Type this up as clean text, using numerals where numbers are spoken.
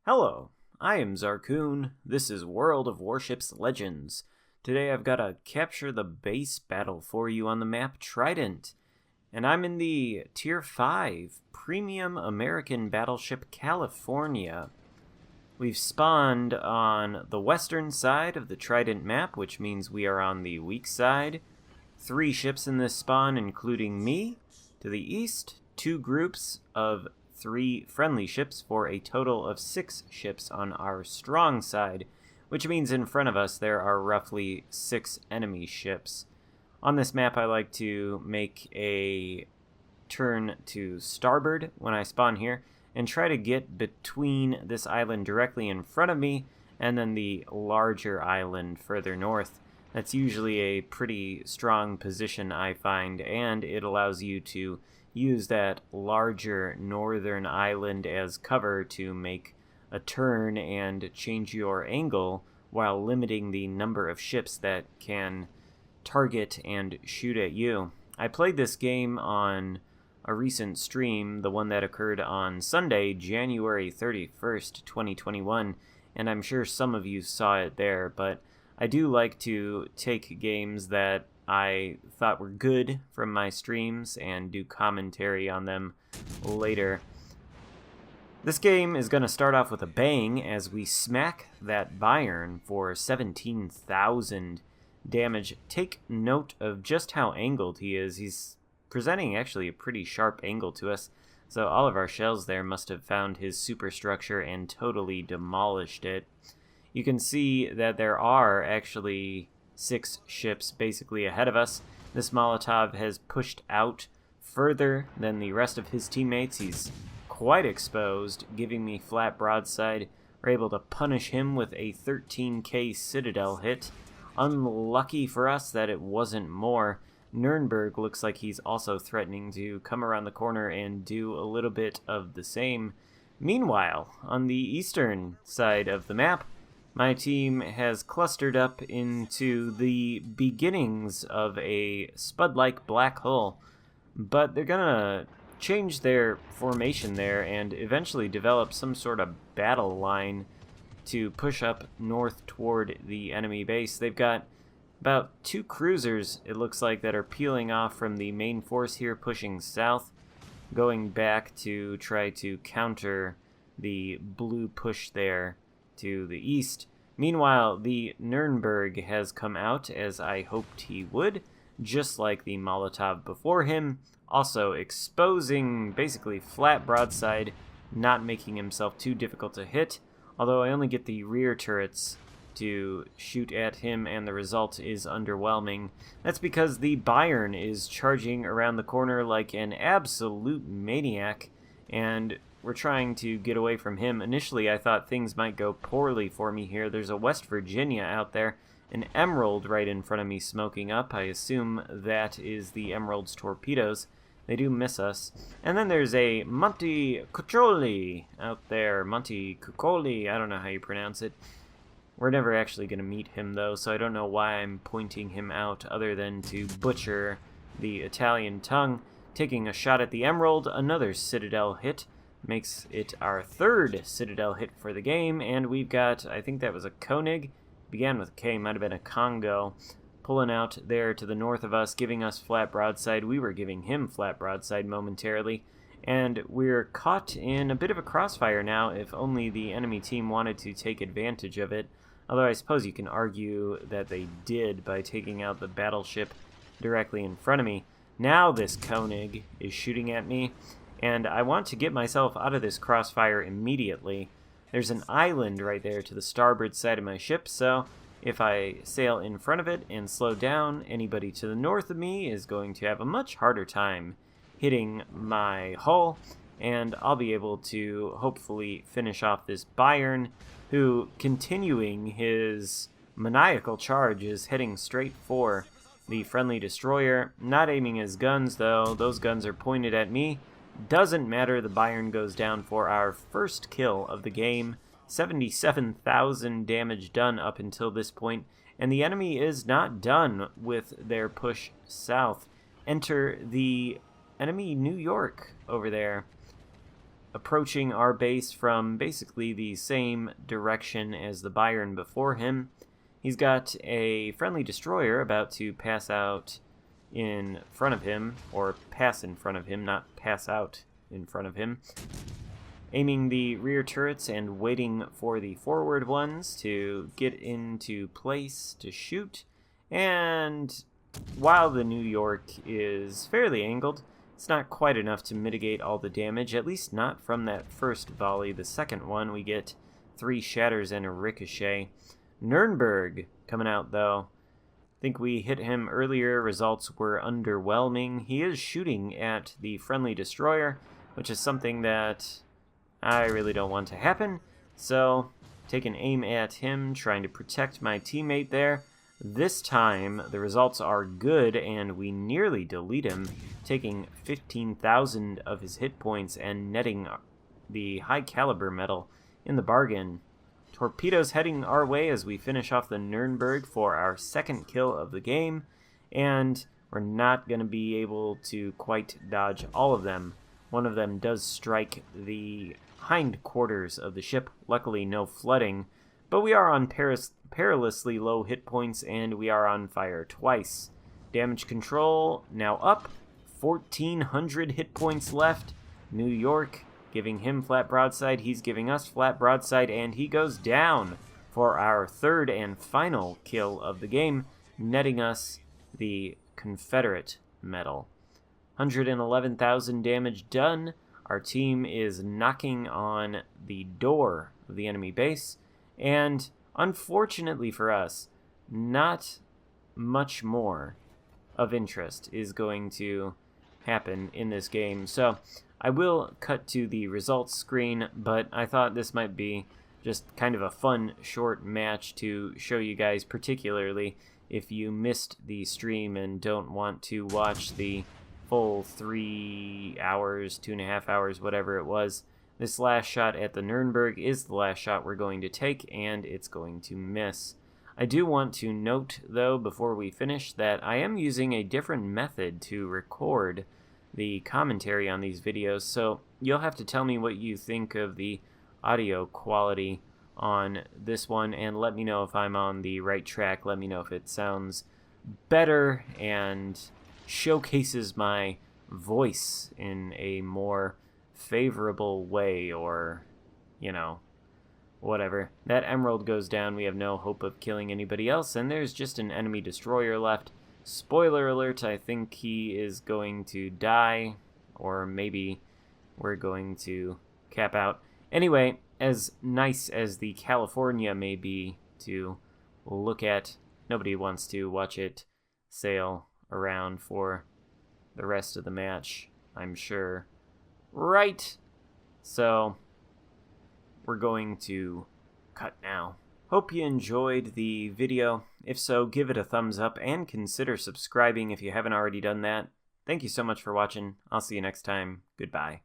Hello, I am Xarkun. This is World of Warships Legends. Today I've got a capture the base battle for you on the map Trident. And I'm in the Tier 5 Premium American Battleship California. We've spawned on the western side of the Trident map, which means we are on the weak side. 3 ships in this spawn, including me. To the east, 2 groups of 3 friendly ships for a total of 6 ships on our strong side, which means in front of us there are roughly 6 enemy ships. On this map I like to make a turn to starboard when I spawn here and try to get between this island directly in front of me and then the larger island further north. That's usually a pretty strong position, I find, and it allows you to use that larger northern island as cover to make a turn and change your angle while limiting the number of ships that can target and shoot at you. I played this game on a recent stream, the one that occurred on Sunday, January 31st, 2021, and I'm sure some of you saw it there, but I do like to take games that I thought were good from my streams and do commentary on them later. This game is going to start off with a bang as we smack that Bayern for 17,000 damage. Take note of just how angled he is. He's presenting actually a pretty sharp angle to us, so all of our shells there must have found his superstructure and totally demolished it. You can see that there are actually 6 ships basically ahead of us. This Molotov has pushed out further than the rest of his teammates. He's quite exposed, giving me flat broadside. We're able to punish him with a 13k Citadel hit. Unlucky for us that it wasn't more. Nuremberg looks like he's also threatening to come around the corner and do a little bit of the same. Meanwhile, on the eastern side of the map, my team has clustered up into the beginnings of a Spud-like black hole, but they're gonna change their formation there and eventually develop some sort of battle line to push up north toward the enemy base. They've got about 2 cruisers, it looks like, that are peeling off from the main force here, pushing south, going back to try to counter the blue push there to the east. Meanwhile, the Nuremberg has come out, as I hoped he would, just like the Molotov before him, also exposing basically flat broadside, not making himself too difficult to hit, although I only get the rear turrets to shoot at him, and the result is underwhelming. That's because the Bayern is charging around the corner like an absolute maniac, and we're trying to get away from him. Initially, I thought things might go poorly for me here. There's a West Virginia out there, an Emerald right in front of me smoking up. I assume that is the Emerald's torpedoes. They do miss us. And then there's a Montecuccoli out there. Montecuccoli, I don't know how you pronounce it. We're never actually going to meet him, though, so I don't know why I'm pointing him out other than to butcher the Italian tongue. Taking a shot at the Emerald, another Citadel hit. Makes it our 3rd Citadel hit for the game, and we've got, I think that was a Koenig, began with K, might have been a Congo, pulling out there to the north of us, giving us flat broadside. We were giving him flat broadside momentarily, and we're caught in a bit of a crossfire now, if only the enemy team wanted to take advantage of it, although I suppose you can argue that they did by taking out the battleship directly in front of me. Now this Koenig is shooting at me, and I want to get myself out of this crossfire immediately. There's an island right there to the starboard side of my ship, so if I sail in front of it and slow down, anybody to the north of me is going to have a much harder time hitting my hull, and I'll be able to hopefully finish off this Bayern, who, continuing his maniacal charge, is heading straight for the friendly destroyer. Not aiming his guns, though. Those guns are pointed at me. Doesn't matter, the Bayern goes down for our first kill of the game. 77,000 damage done up until this point, and the enemy is not done with their push south. Enter the enemy New York over there. approaching our base from basically the same direction as the Byron before him. He's got a friendly destroyer about to pass out in front of him, or pass in front of him, not pass out in front of him. Aiming the rear turrets and waiting for the forward ones to get into place to shoot. And while the New York is fairly angled, it's not quite enough to mitigate all the damage, at least not from that first volley. The second one, we get 3 shatters and a ricochet. Nuremberg coming out, though. I think we hit him earlier. Results were underwhelming. He is shooting at the friendly destroyer, which is something that I really don't want to happen. So, taking aim at him, trying to protect my teammate there. This time, the results are good, and we nearly delete him, taking 15,000 of his hit points and netting the high caliber medal in the bargain. Torpedoes heading our way as we finish off the Nuremberg for our second kill of the game, and we're not going to be able to quite dodge all of them. One of them does strike the hindquarters of the ship, luckily no flooding, but we are on perilously low hit points, and we are on fire twice. Damage control now up, 1,400 hit points left. New York giving him flat broadside, he's giving us flat broadside, and he goes down for our third and final kill of the game, netting us the Confederate medal. 111,000 damage done. Our team is knocking on the door of the enemy base, and unfortunately for us, not much more of interest is going to happen in this game. So I will cut to the results screen, but I thought this might be just kind of a fun short match to show you guys, particularly if you missed the stream and don't want to watch the full 3 hours, 2.5 hours, whatever it was. This last shot at the Nuremberg is the last shot we're going to take, and it's going to miss. I do want to note, though, before we finish, that I am using a different method to record the commentary on these videos, so you'll have to tell me what you think of the audio quality on this one, and let me know if I'm on the right track. Let me know if it sounds better and showcases my voice in a more favorable way, or, you know, whatever. That emerald goes down. We have no hope of killing anybody else, and there's just an enemy destroyer left. Spoiler alert, I think he is going to die, or maybe we're going to cap out. Anyway, as nice as the California may be to look at, nobody wants to watch it sail around for the rest of the match, I'm sure. Right? So, we're going to cut now. Hope you enjoyed the video. If so, give it a thumbs up and consider subscribing if you haven't already done that. Thank you so much for watching. I'll see you next time. Goodbye.